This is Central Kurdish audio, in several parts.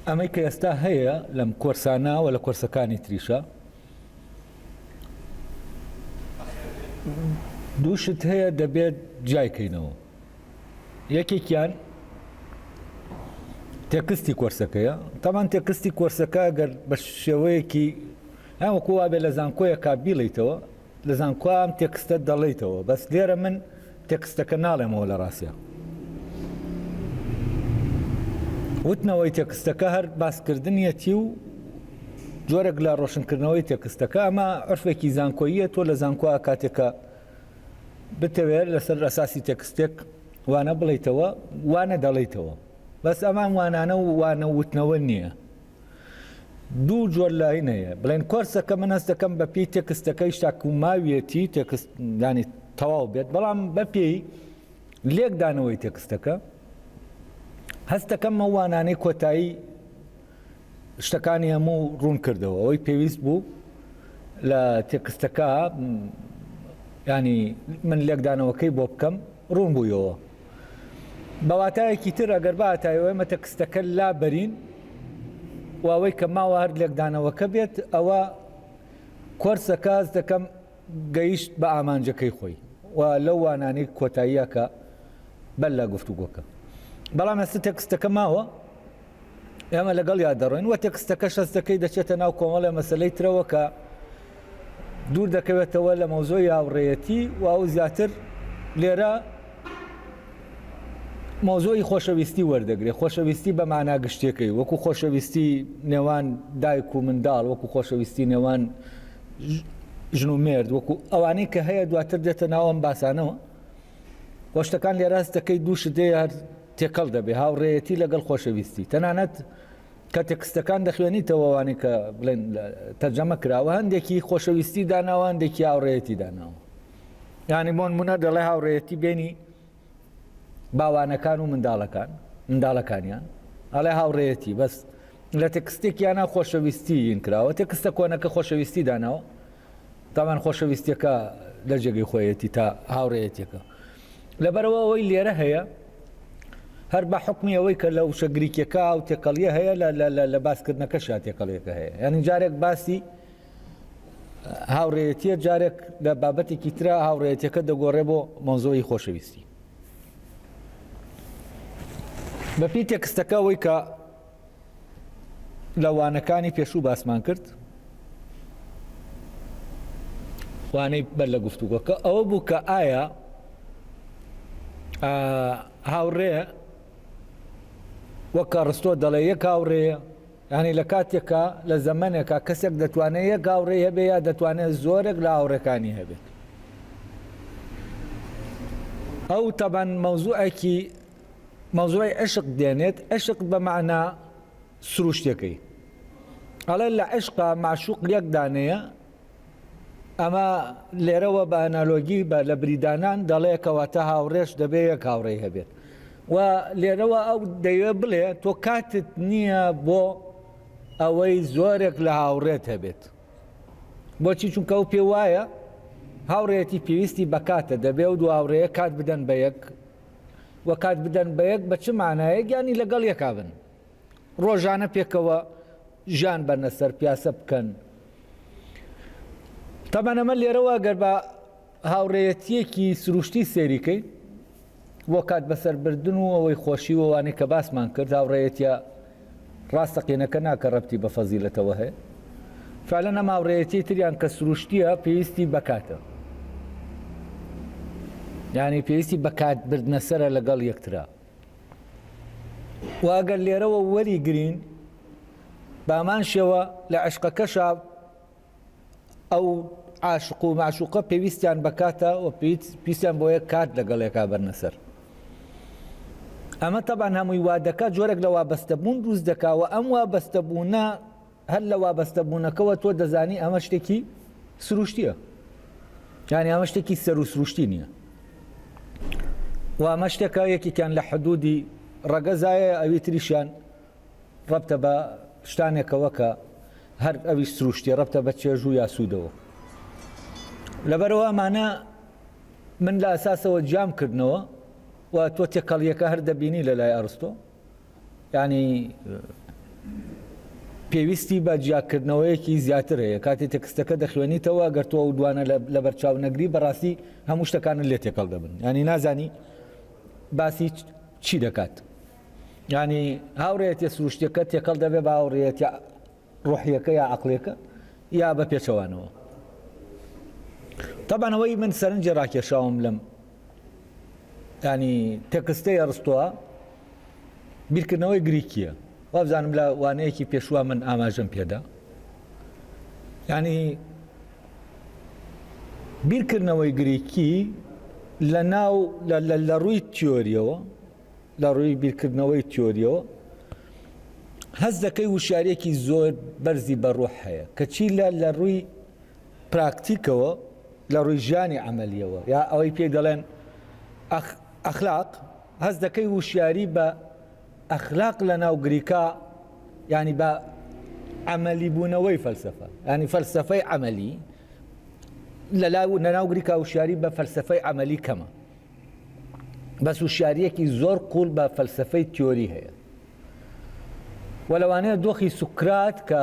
ئەمەی کە ئێستا هەیە لەم کۆرسانە و لە کۆرسەکانی تریشە دووشت هەیە دەبێت جایکەینەوە. یەکێکیان تێکستی کۆرسەکەیە. تامان تێکستی کۆرسەکە گەر بە شێوەیەکی وەکو وابێ لە زانکۆیەکە بیڵیتەوە لە زانکۆ ئەم تێکستە دەڵێیتەوە، بەس لێرە من تێکستەکە ناڵێمەوە لە ڕاستیە. وتنەوەی تێکستەکە هەر باسکردنیەتی و جۆرێک لە ڕۆشنکردنەوەی تێکستەکە. ئەمە عرفێکی زانکۆییە. تۆ لە زانکۆ کاتێکە بتەوێت لەسەر ئەساسی تێکستێک وانە بڵیتەوە وانە دەڵیتەوە، بەس ئەمان وانانە و وانە وتنەوە نییە. دوو جۆر لاین هەیە. بڵێن کۆرسەکە من هەست دەکەم بە پێی تێکستەکەی شتاکوماویەتی تێکست ینی تەواو بێت، بەڵام بە پێی لێکدانەوەی تێکستەکە هەست دەکەم ئەو وانانەی کۆتایی شتەکانی هەموو ڕوون کردەوە. ئەوەی پێویست بوو لە تێکستەکە ینی من لێکدانەوەکەی بۆ بکەم ڕوون بوویەوە. بەواتایەکی تر ئەگەر باتایەوە ئێمە تێکستەکە لا بەرین و ئەوەی کە ماوە هەر لێکدانەوەکە بێت، ئەوە کۆرسەکە هەست دەکەم گەیشت بە ئامانجەکەی خۆی و لەو وانانەی کۆتاییەکە بەل لە گفتوگۆکە. بەڵام ئێستا تێکستەکە ماوە ئێمە لەگەڵ یاد دەڕۆین و تێکستەکە شەستەکەی دەچێتە ناو کۆمەڵە مەسەلەی ترەوە کە دوور دەکەوێتەوە لە مەوزۆی هاوڕێیەتی و ئەو زیاتر لێرە مۆزۆی خۆشەویستی وەردەگرێت. خۆشەویستی بە مانا گشتەکەی وەکو خۆشەویستی نێوان دایک و منداڵ، وەکو خۆشەویستی نێوان ژن و مێرد، وەکو ئەوانەی کە هەیە دواتر دێتە ناوەم باسانەوە. خۆشتەکان لێرە هەستەکەی دوو شتەیە هەر تێکەڵ دەبێ هاوڕێیەتی لەگەڵ خۆشەویستی. تەنانەت کە تێکستەکان دەخوێنیتەوە وانەی کە بڵێن تەرجەمە کراوە هەندێکی خۆشەویستی داناوە هەندێکی هاوڕێیەتی داناوە. یعنی بۆ نمونە دەڵێ هاوڕێیەتی بینی باوانەکان و منداڵەکانیان ئەڵێ هاوڕێیەتی، بەس لە تێکستێکیانە خۆشەویستی ین کراوە. تێکستە کۆنەکە خۆشەویستی داناوە، تاوان خۆشەویستیەکە لە جێگەی خۆیەتی تا هاوڕێیەتێکە. لەبەرەوە ئەوەی لێرە هەیە هەر بە حکمی ئەوەی کە لە وشە گریکەکە و تێکەڵیە هەیە لە باسکردنەکە شا تێکەڵیەکە هەیە. یعنی جارێک باسی هاوڕێیەتیە، جارێک لە بابەتێکی ترە هاوڕێیەتەکە دەگۆڕێ بۆ مۆزۆی خۆشەویستی. بەپی تێکستەکە ئەوەی کە لە وانەکانی پێشوو باسمان کرد وانەی بەر لە گفتوگۆکە ئەوە بوو کە ئایا هاوڕێ وەک ئەرستۆ دەڵێ یەک هاوڕێیە، ینی لە کاتێکە لە زەمانێکە کەسێک دەتوانێت یەک هاوڕێ هەبێ یا دەتوانێت زۆرێک لە هاوڕێکانی هەبێت. ئەو تەبەن مەوزوعی عشق دێنێت. عشق بە معنە سروشتەکەی ئەڵێ لە عشقا معشوق یەک دانەیە. ئەمە لێرەوە بە ئەنالۆگی بە لە بریدانان دەڵێ کەواتە هاوڕێش دەبێ یەک هاوڕێی هەبێت و لێرەوە ئەو دەیوێ بڵێ تۆ کاتت نییە بۆ ئەوەی زۆرێک لە هاوڕێت هەبێت. بۆچی؟ چونکە ئەو پێ وایە هاوڕێتی پێویستی بە کاتە دەبێ و دو هاوڕەیە کات بدەن بە یەک و کات بدەن بە یەک بە چ معنایەک؟ ینی لەگەڵ یەکا بن، ڕۆژانە پێکەوە ژیان بەرنەسەر پیاسە بکەن. تەبەن ئەمە لێرەوە گەر بە هاوڕێیەتیەکی سروشتی سێریکەی بۆ کات بەسەربردن و ئەوەی خۆشی وەوانەی کە باسمان کرد، هاوڕێیەتیە ڕاستەقینەکە ناکە ڕەبتی بە فەزیلەتەوە هەیە. فعلەن ئەم هاوڕێیەتی تریان کە سروشتیە پێویستی بەکاتە، یعنی پێویستی بەکات بردنەسەرە لەگەڵ یەکترا. و ئەگەر لێرەوە وەریگرین بامان شێوە لە عشقەکەشا ئەو عاشق و معشوقە پێویستیان بەکاتە و پێویستیان بۆ یەک کات لەگەڵ یەکا بەرنەسەر. ئەمە تەبان هەمووی وادەکە جۆرێک لە وابەستەبوون دروست دەکاوە. ئەم وابەستەبوونە هەر لە وابەستەبوونەکەوە تۆ دەزانی ئەمە شتێکی سروشتیە، یعنی ئەمە شتێکی سەر و سروشتی نییە و ئەمە شتێکە یەکێکیان لە حدودی ڕەگەزایە، ئەوی تریشیان ڕەبتە بە شتانێکەوە کە هەر ئەویش سروشتی ڕەبتە بە چێژ و یاسوودەوە. لەبەرەوە ئەمانە من لە ئەساسەوە جام کردنەوە و تۆ تێکەڵیەکە هەر دەبینی لە لای ئەرستۆ، ینی پێویستی بە جیاکردنەوەیەکی زیاتر هەیە کاتێک تەکستەکە دەخوێنیتەوە گەر تۆ ئەو دوانە لە بەرچاو نەگری بەڕاستی هەموو شتەکانت لێ تێکەڵ دەبن ینی نازانی باسی چی دەکات ینی هاوڕێتی سروشتەکە تێکەڵ دەبێ بە هاوڕێتی ڕوحیەکە یا عەقڵیەکە یا بە پێچەوانەوە طبعاًەوەی من سەرنجی ڕاکێشاوم لەم ینی تەکستەی ئەرستۆوە بیرکردنەوەی گریکیە وابزانم لە وانەیەکی پێشوە من ئاماژەم پێدا ینی بیرکردنەوەی گریکی لە ڕووی تیۆریەوە لە ڕووی بیرکردنەوەی تیۆریەوە هەست دەکەی وشارێکی زۆر بەرزی بەڕوح هەیە کەچی لە ڕووی پراکتیکەوە لە ڕووی ژیانی عەمەلیەوە یا ئەوەی پێ دەڵێن ئەخلاق هەست دەکەی وشیاری بە ئەخلاق لە ناو گریکا ینی بە عەمەلی بوونەوەی فەلسەفە ینی فەلسەفەی عەمەلی لە ناو گریکا وشیاری بە فەلسەفەی عەمەلی کەمە بەس وشیاریەکی زۆر قوڵ بە فەلسەفەی تیۆری هەیە و لەوانەیە دۆخی سوکرات کە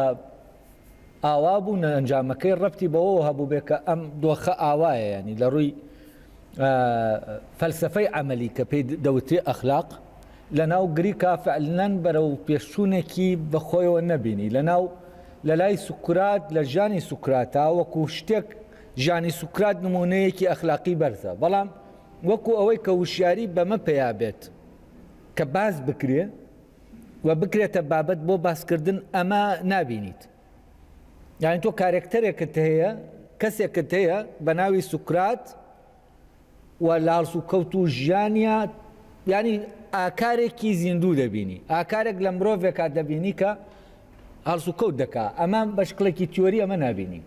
ئاوا بوو ئەنجامەکەی ڕەبتی بەوە هەبوو بێ کە ئەم دۆخە ئاوایە ینی لە ڕووی فەلسەفەی عەمەلی کە پێی دەوترێ ئەخلاق لە ناو گریکا فعلەن بەرەو پێشچوونێکی بەخۆیەوە نەبینی لە لای سوکرات لە ژیانی سوکراتا وەکو شتێک ژیانی سوکرات نمونەیەکی ئەخلاقی بەرزە بەڵام وەکو ئەوەی کە وشیاری بەمە پێیا بێت کە باز بکرێ و بکرێتە بابەت بۆ باسکردن ئەمە نابینیت یعنی تۆ کارێکتەرێکت هەیە کەسێکت هەیە بە ناوی سوکرات و لاڵس و کەوت و ژیانیا ینی ئاکارێکی زیندوو دەبینی ئاکارێک لە مرۆڤێکا دەبینی کە هەڵس و کەوت دەکا ئەمە بەشکڵێکی تیۆری ئەمە نابینی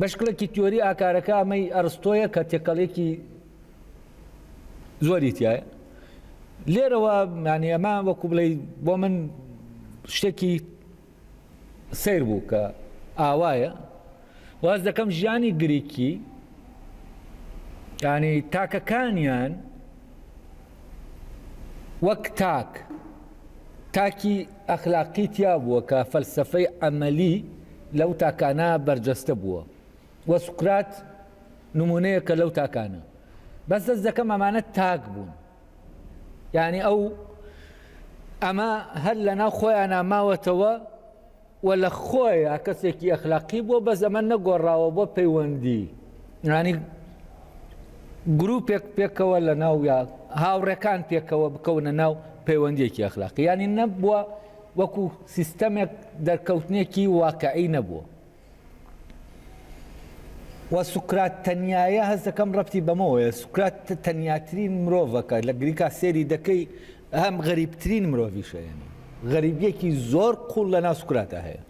بەشکڵێکی تیۆری ئاکارەکە ئەمەی ئەرستۆیە کە تێکەڵێکی زۆری تایە لێرەوە ینی ئەمە وەکو بڵێ بۆ من شتێکی سیر بوو کە ئاوایە واز دەکەم ژیانی گریکی ینی تاکەکانیان وەک تاکی ئەخلاقی تیا بووە کە فەلسەفەی عەمەلی لەو تاکانە بەرجەستە بووە و سوکرات نمونەیەکە لەو تاکانە بەس دەست دەکەم ئەمانە تاک بوون ینی ئەمە هەر لە ناو خۆیان ماوەتەوە و لە خۆیە کەسێکی ئەخلاقی بووە بەس ئەمە نەگۆڕاوە بۆ پەیوەندی ینی گروپێک پێکەوە لە ناو یا هاوڕێکان پێکەوە بکەونە ناو پەیوەندیەکی ئەخلاقی ینی نەبووە وەکو سیستەمێک دەرکەوتنێکی واقعی نەبووە و سوکرات تەنیایە هەست دەکەم ڕەبتی بەمەوەیە سوکرات تەنیاترین مرۆڤەکە لە گریکا سێری دەکەی هەم غەریبترین مرۆڤیشە ینی غەریبیەکی زۆر قوڵ لە ناو سوکراتە هەیە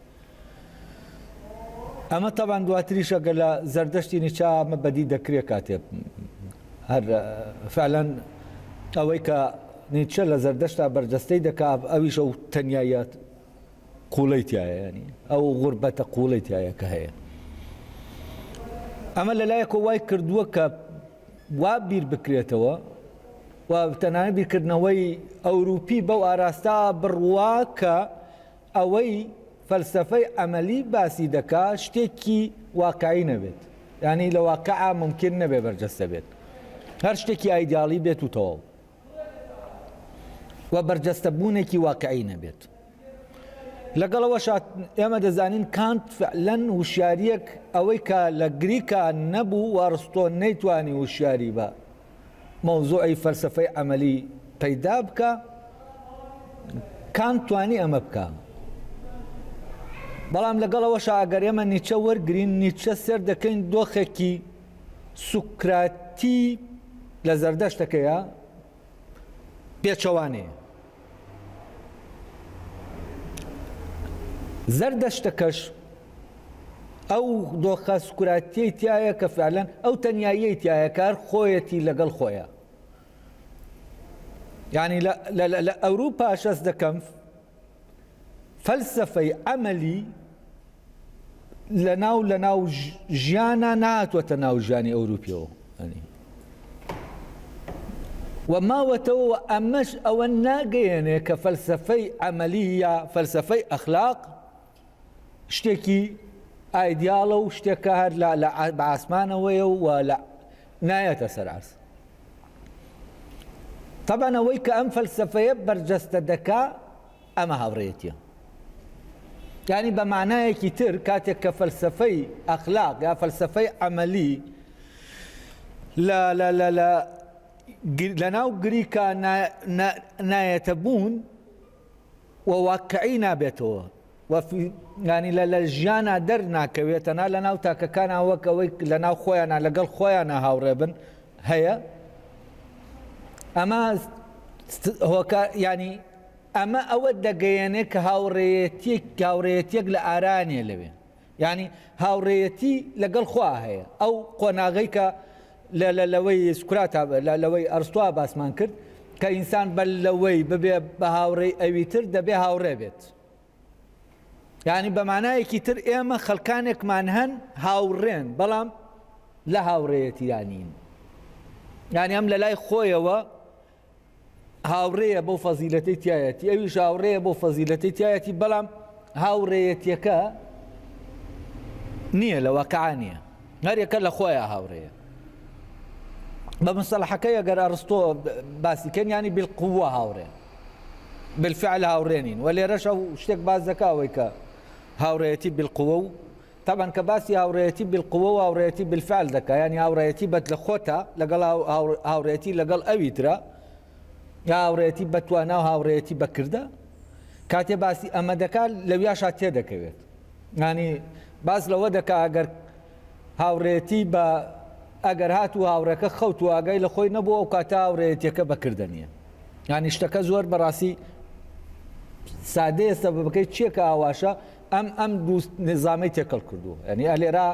ئەمە تەبان دواتریشە گە لە زەردەشتی نیچا ئەمە بەدی دەکرێت کاتێ هەر فعلەن ئەوەی کە نیچە لە زەردەشتا بەرجەستەی دەکا ئەویش ئەو تەنیایەت قوڵەی تایە ینی ئەو غوربەتە قوڵەی تایە کە هەیە ئەمە لەلایەکە وای کردووە کە وا بیر بکرێتەوە و تەنانەت بیرکردنەوەی ئەوروپی بەو ئاراستا بڕوا کە ئەوەی فەلسەفەی عەمەلی باسی دەکا شتێکی واقعی نەبێت ینی لە واقعا ممکن نەبێ بەرجەستە بێت هەر شتێکی ئایدیاڵی بێت و تەواو و بەرجەستە بوونێکی واقعی نەبێت لەگەڵەوەش ئێمە دەزانین کانت فعلەن وشیاریەک ئەوەی کە لە گریکا نەبوو و ئەرستۆ نەیتوانی وشیاری بە مەوزوعی فەلسەفەی عەمەلی پەیدا بکە کانت توانی ئەمە بکە بەڵام لەگەڵەوەش ئەگەر ئێمە نیچە وەرگرین نیچە سێر دەکەین دۆخێکی سوکراتی لە زەردەشتەکەیە پێچەوانەیە زەردەشتەکەش ئەو دۆخە سوکراتیەی تایە کە فعلەن ئەو تەنیاییەی تایە کار خۆیەتی لەگەڵ خۆیە یعنی لە ئەوروپا شەست دەکەم فەلسەفەی عەمەلی لە ناو ژیانە نهاتوەتە ناو ژیانی ئەوروپیەوە وماوەتەوە ئەمەش ئەوە ناگەیەنێ کە فەلسەفەی عەمەلیە فەلسەفەی ئەخلاق شتێکی ئایدیاڵە و شتێکە هەر بە ئاسمانەوەیە و نایەتە سەر عەرز. طبعا ئەوەی کە ئەم فەلسەفەیە بەرجەستە دەکا ئەمە هاوڕێیەتیە. یعنی بە معنایەکی تر کاتێک کە فەلسەفەی ئەخلاق یا فەلسەفەی عەمەلی لەناو گریکە نایەتە بوون و واقعی نابێتەوە ینی لە ژیانە دەرناکەوێتە نا لەناو تاکەکانە وەک ئەوەی لەناو خۆیانە لەگەڵ خۆیانە هاوڕێ بن هەیە ئەمە ینی ئەمە ئەوە دەگەیەنێ کە هاوڕێیەتێک لە ئارانێ لەوێ ینی هاوڕێیەتی لەگەڵ خوا هەیە ئەو قۆناغەی کە لەوەی سکراتە لەوەی ئەرستوا باسمان کرد کە ئینسان بەر لەوەی ببێ بە هاوڕێی ئەوی تر دەبێ هاوڕێ بێت. یعنی بە معنایەکی تر ئێمە خەڵکانێکمان هەن هاوڕێن بەڵام لە هاوڕێیەتیانین. یعنی ئەم لە لای خۆیەوە هاوڕێیە بۆ فەزیلەتەی تایەتی ئەویش هاوڕێیە بۆ فەزیلەتەی تایەتی بەڵام هاوڕێیەتیەکە نییە لە واقعا نییە هەرێکە لە خۆیە هاوڕێیە. بە مستەڵحەکەی ئەگەر ئەرستۆ باسیکەن ینی بالقووە هاوڕێ بالفعل هاوڕێنین و لێرەش ئەو شتێک باز دەکاوەی کە هاوڕێیەتی بالقووە و طبعا کە باسی هاوڕێیەتی بالقووە و هاوڕێیەتی بالفعل دەکا ینی هاوڕێیەتی بەت لە خۆتە لەگەڵ هاوڕێیەتی لەگەڵ ئەوی ترە یا هاوڕێیەتی بەتوانە و هاوڕێیەتی بەکردە کاتێ باسی ئەمە دەکات لەویاشا تێدەکەوێت. ینی باس لەوە دەکا ئەگەر هاوڕێیەتی بە ئەگەر هات و هاوڕێکە خەوت و ئاگای لە خۆی نەبووە و کاتە هاوڕێیەتیەکە بەکردە نییە. ینی شتەکە زۆر بەڕاستی سادەیە سەبەبەکەی چییەکە ئاواشە ئەم نظامی تێکەڵ کردووە. ینی ئەلێرا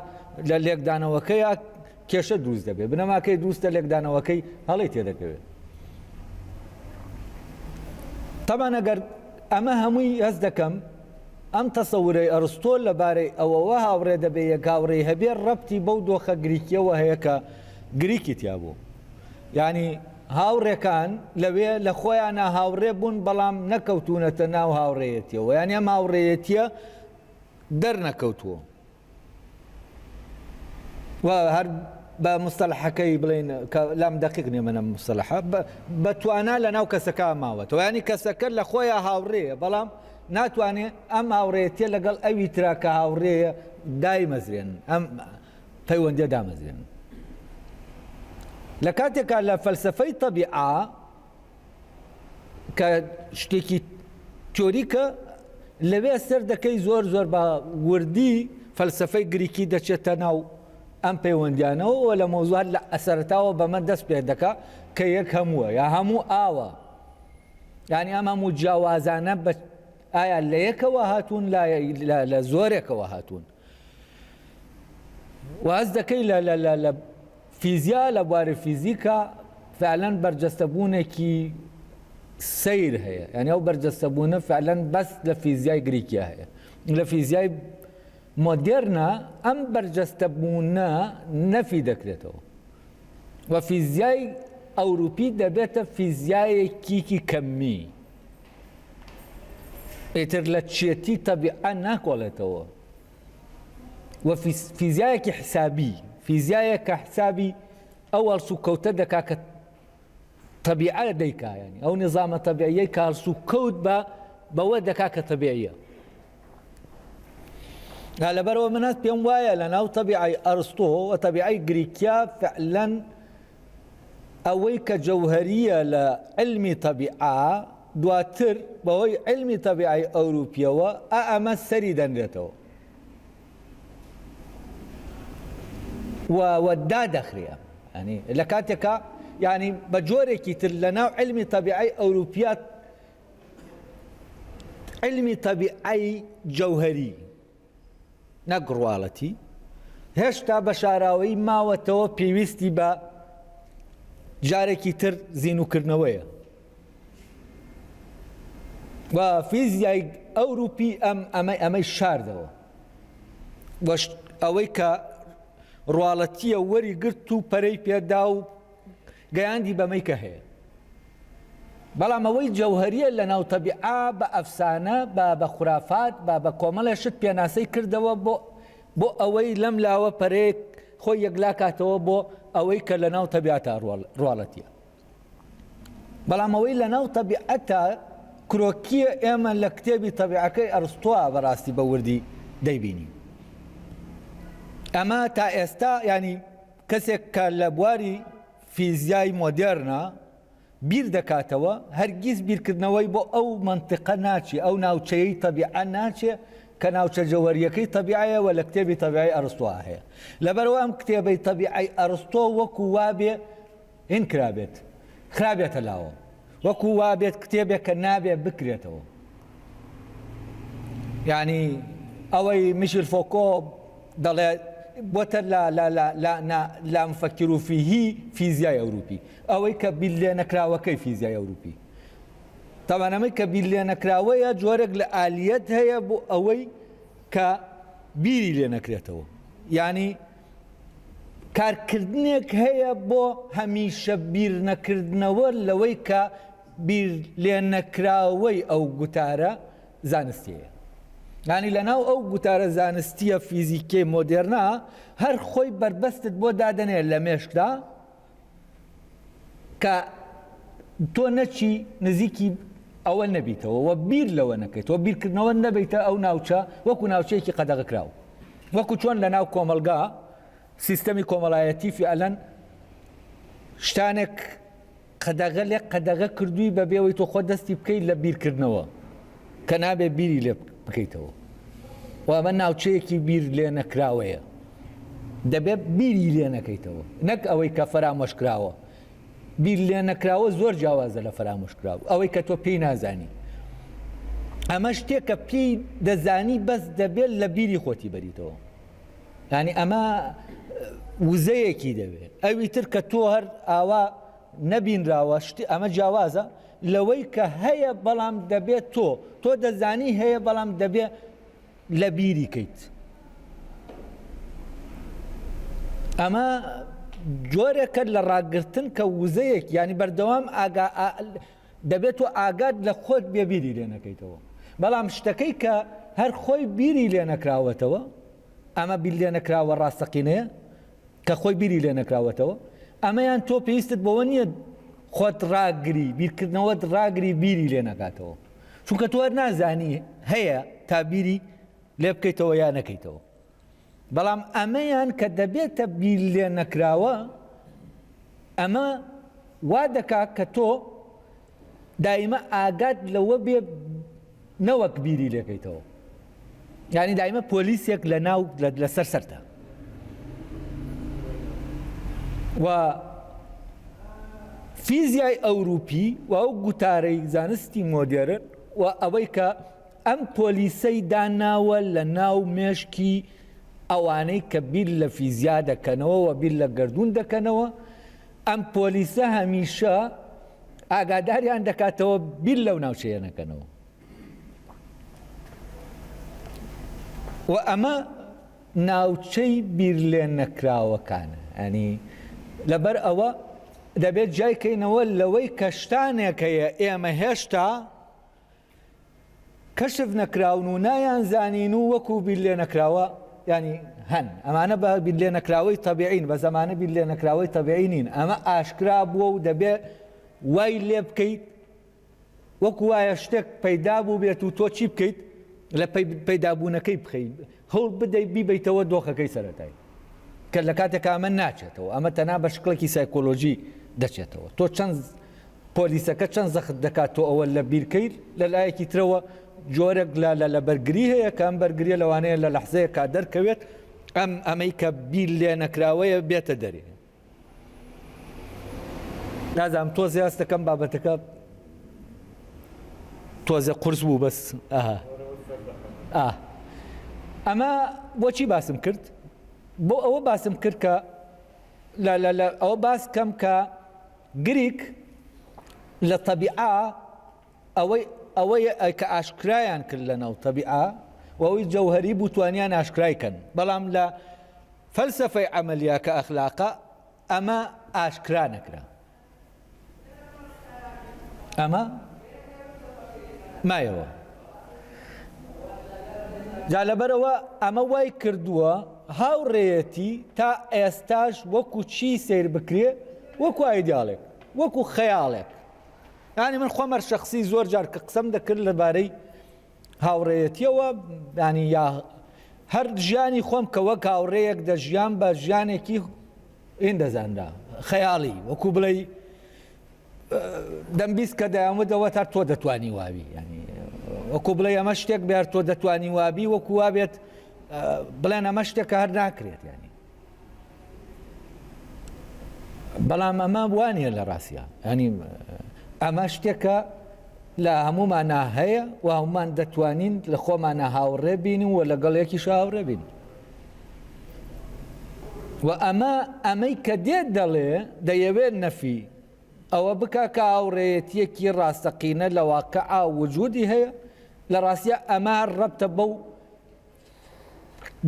لە لێکدانەوەکەیە کێشە دروست دەبێت بنەماکەی دروستە لێکدانەوەکەی هەڵی تێدەکەوێت. طبعا ئەگەر ئەمە هەمووی هەست دەکەم ئەم تەسەورەی ئەرستۆ لەبارەی ئەوەوە هاوڕێ دەبێ یەک هاوڕێی هەبێ ڕەبتی بەو دۆخە گریکیەوە هەیە کە گریکی تیا بوو. ینی هاوڕێکان لەوێ لە خۆیانە هاوڕێ بوون بەڵام نەکەوتونەتە ناو هاوڕێیەتیەوە یعنی ئەم هاوڕێیەتیە دەرنەکەوتووە و هەر بە مستەڵحەکەی بڵێن کە لام دەقیق نییە منە مستەڵحە بەتوانە لە ناو کەسەکە ماوەتەوە ینی کەسەکە لە خۆیان هاوڕێیە بەڵام ناتوانێت ئەم هاوڕێیەتیە لەگەڵ ئەوی ترا کە هاوڕێیە دایمەزرێن ئەم پەیوەندیە دامەزرێن. لە کاتێکا لە فەلسەفەی تەبیعە کە شتێکی تیۆریکە لەوێ سەر دەکەی زۆر زۆر بە وردی فەلسەفەی گریکی دەچێتە ناو ئەم پەیوەندیانەوە و لە مۆزوعات لە ئەسەرتاوە بەمە دەست پێ دەکا کە یەک هەمووە یا هەموو ئاوە یعنی ئەم هەموو جیاوازانە ئایا لە یەکەوە هاتوون لە زۆرێکەوە هاتوون واز دەکەی لە فیزیا لە بواری فیزیکە فعلەن بەرجەستەبوونێکی سیر هەیە یعنی ئەو بەرجەستەبوونە فعلەن بەس لە فیزیای گریکیا هەیە. لە فیزیای مۆدێرنە ئەم بەرجەستەبوونە نەفی دەکرێتەوە و فیزیای ئەوروپی دەبێتە فیزیایەکی کەمی ئیتر لە چێتی تەبیعە ناکۆڵێتەوە و فیزیایەکی حسابی فیزیایەکە حسابی ئەو هەڵسوکەوتە دەکا کە تەبیعە دەیکا ینی ئەو نظامە تەبیعیەی کە هەڵسوکەوت بەوە دەکا کە تەبیعیە. لەبەرەوە منەت پێم وایە لە ناو تەبیعەی ئەرستۆ و تەبیعەی گریکیا فعلەن ئەوەی کە جەوهەریە لە علمی تەبیعە دواتر بەهۆی علمی تەبیعەی ئەوروپیەوە ئەمە سەری دەنرێتەوە و دادەخرێ ینی لە کاتێکە ینی بە جۆرێکی تر لە ناو علمی تەبیعەی ئەوروپیات علمی تەبیعەی جەوهەری نەگڕواڵەتی هێشتا بە شاراوەی ماوەتەوە پێویستی بە جارێکی تر زیینوکردنەوەیە و فیزیای ئەوروپی ئەمەی شاردەوە ئەوەی کە ڕواڵەتیە وەری گرت و پەرەی پێدا و گەیاندی بەمەی کە هەیە بەڵام ئەوەی جەوهەریە لە ناو تەبیعە بە ئەفسانە بە خوافات بە کۆمەڵە شت پێناسەی کردەوە بۆ ئەوەی لەم لاوە پەرەیەک خۆی یەکلا کاتەوە بۆ ئەوەی کە لە ناو تەبیعەتە ڕواڵەتیە. بەڵام ئەوەی لە ناو تەبیعەتە کرۆکیە ئێمە لە کتێبی تەبیعەکەی ئەرستۆوە بەڕاستی بە وردی دەیبینی. ئەمە تا ئێستا ینی کەسێک کە لە بواری فیزیای مۆدێرنە بیر دەکاتەوە هەرگیز بیرکردنەوەی بۆ ئەو منتیقە ناچێ ئەو ناوچەیەی تەبیعە ناچێ کە ناوچە جەوهەریەکەی تەبیعەیەوە لە کتێبی تەبیعی ئەرستۆوە هەیە. لەبەرەوە ئەم کتێبەی تەبیعی ئەرستۆ وەکو وابێ هین کرابێت خرابێتە لاوە، وەکو وابێت کتێبێک کە نابێ بکرێتەوە. یعنی ئەوەی میشیل فۆکۆ دەڵێ بۆتە لا مفەکر و فیهی فیزیای ئەوروپی، ئەوەی کە بیر لێ نەکراوەکەی فیزیای ئەوروپی. تەمان ئەمەی کە بیر لێ نەکراوەیە جۆرێک لە ئالیەت هەیە بۆ ئەوەی کە بیری لێ نەکرێتەوە. یعنی کارکردنێک هەیە بۆ هەمیشە بیر نەکردنەوە لەوەی کە بیر لێ نەکراوەی ئەو گوتارە زانستیەیە. یعنی لەناو ئەو گوتارە زانستیە فیزیکەی مۆدێرنا هەر خۆی بربەستت بۆ دادنێت لە مێشکدا کە تۆ نەچی نزیکی ئەوە نەبیتەوە و بیر لەوە نەکەیتەوە، بیرکردنەوە نەبیتە ئەو ناوچە وەکو ناوچەیەکی قەدەغەکراوە، وەکو چۆن لە ناو کۆمەلگا سیستەمی کۆمەڵایەتی فعلەن شتانێک قەدەغە کردووی بەبێەوەی تۆ خۆ دەستی بکەیت لە بیرکردنەوە کە نابێ بیری لێ بکەیتەوە. و ئەمە ناوچەیەکی بیر لێ نەکراوەیە، دەبێت بیری لێ نەکەیتەوە، نەک ئەوەی کە فەرامۆشکراوە. بیر لێ نەکراوە زۆر جیاوازە لە فەرامۆشکراوە، ئەوەی کە تۆ پێی نازانی. ئەمە شتێکە پێی دەزانی بەس دەبێت لە بیری خۆتی بەریتەوە. یعنی ئەمە وزەیەکی دەبێت ئەوی تر کە تۆ هەر ئاوا نەبینراوە ئەمە جیاوازە لەوەی کە هەیە بەڵام دەبێت تۆ دەزانی هەیە بەڵام دەبێت لە بیری کەیت. ئەمە جۆرێکە لە ڕاگرتن کە وزەیەک ینی بەردەوام دەبێت تۆ ئاگات لە خۆت بێ بیری لێ نەکەیتەوە. بەڵام شتەکەی کە هەر خۆی بیری لێ نەکراوەتەوە ئەمە بیر لێ نەکراوە ڕاستەقینەیە کە خۆی بیری لێ نەکراوەتەوە، ئەمەیان تۆ پێویستت بەوە نییە خۆت ڕاگری بیرکردنەوەت ڕاگری بیری لێ نەکاتەوە، چونکە تۆ نازانی هەیە تا بیری لێ بکەیتەوە یا نەکەیتەوە. بەڵام ئەمەیان کە دەبێتە بیر لێ نەکراوە ئەمە وا دەکات کە تۆ دایمە ئاگات لەوە بێ نەوەک بیری لێکەیتەوە. یعنی دایمە پۆلیسێک لە ناو لەسەر سەرتە. و فیزیای ئەوروپی و ئەو گوتارەی زانستی مۆدێرن و ئەوەی کە ئەم پۆلیسەی داناوە لە ناو مێشکی ئەوانەی کە بیر لە فیزیا دەکەنەوە و بیر لە گردون دەکەنەوە، ئەم پۆلیسە هەمیشە ئاگاداریان دەکاتەوە بیر لەو ناوچەیە نەکەنەوە. و ئەمە ناوچەی بیر لێ نەکراوەکانە. ئەنی لەبەر ئەوە دەبێت جایکەینەوە لەوەی کە شتانێکەیە ئێمە هێشتا کەشف نەکراون و نایان زانین و وەکو بیر لێ نەکراوە ینی هەن. ئەمانە بە بیر لێ نەکراوەی تەبیعین، بە زەمانە بیر لێ نەکراوەی تەبیعی نین. ئەمە ئاشکرا بووە و دەبێت وای لێ بکەیت وەکو وایە شتێک پەیدا بوو بێت و تۆ چی بکەیت لە پەیدابوونەکەی بخەیت، هەوڵ بدەیت بیبەیتەوە دۆخەکەی سەرەتایی کە لە کاتێک ئەمە ناچێتەوە. ئەمە تەنها بە شکڵێکی سایکۆلۆژی دەچێتەوە. تۆ چەند پۆلیسەکە چەند زەخت دەکات تۆ ئەوە لە بیرکەیت، لە لایەکی ترەوە جۆرێک لە بەرگری هەیە کە ئەم بەرگریە لەوانەیە لە لەحزەیە کا دەرکەوێت ئەمەی کە بیر لێ نەکراوەیە بێتە دەرێ. نازانم تۆزێ هەست دەکەم بابەتەکە تۆزێ قورس بوو بەس ئەمە بۆچی باسم کرد؟ بۆ ئەوە باسم کرد کە ئەوە باس کەم کە گریک لە تەبیعە ئەوەی کە ئاشکرایان کرد لە ناو تەبیعە و ئەوەی جەوهەری بوو توانیان ئاشکرایکەن، بەڵام لە فەلسەفەی عەمەلیە کە ئەخلاقە ئەمە ئاشکرا نەکرا. ئەمە مایەوە جا لەبەرەوە ئەمە وای کردووە هاوڕێیەتی تا ئێستاش وەکو چی سیر بکرێ وەکو ئایدیاڵێک وەکو خەیاڵێک ینی من خۆمەر شەخصی زۆر جار کە قسەم دەکرد لەبارەی هاوڕێیەتیەوە ینی یا هەر ژیانی خۆم کە وەک هاوڕێیەک دەژیان بە ژیانێکی ئین دەزاندا خەیاڵی وەکو بڵێ دەمبیست کە دەیامەوە تا تۆ دەتوانی وابی ینی وەکو بڵێ ئەمە شتێک بێت تۆ دەتوانی وابی وەکو وابێت بڵێن ئەمە شتێکە هەر ناکرێت ینی بەڵام ئەمە وانە لە ڕاستیە ینی ئەمە شتێکە لە هەمومانە هەیە و هەمومان دەتوانین لە خۆمانە هاوڕێ بینین و لەگەڵ یەکیش هاوڕێ بینین و ئەمەی کە دێت دەڵێ دەیەوێت نەفی ئەوە بکە کە هاوڕێیەتیەکی ڕاستەقینە لە واقعا وجودی هەیە لە ڕاستیە ئەمە ڕەبتە بەو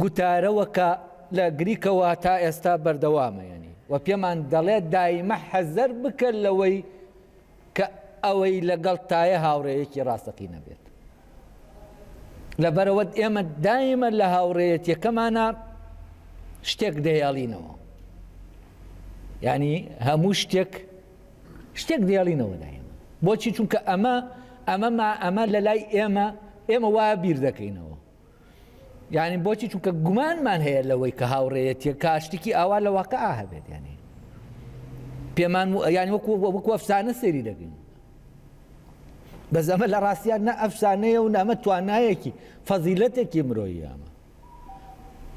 گوتارەوە کە لە گریکەوە تا ئێستا بەردەوامە ینی و پێمان دەڵێت دایمە حەزەر بکە لەوەی کە ئەوەی لەگەڵ تایە هاوڕێیەکی ڕاستەقینە بێت لەبەرەوە ئێمە دایمە لە هاوڕێیەتیەکەمانە شتێک دەیاڵینەوە ینی هەموو شتێک دێڵینەوە دایمە بۆچی چونکە ئەمە لە لای ئێمە وایە بیر دەکەینەوە ینی بۆچی چونکە گومانمان هەیە لەوەی کە هاوڕێیەتیە کاشتێکی ئاوا لە واقعا هەبێت ینی پێمان ینی وەکو ئەفسانە سەیری دەکەین بەس ئەمە لە ڕاستیان نە ئەفسانەیە و نەمە توانایەکی فەزیلەتێکی مرۆیی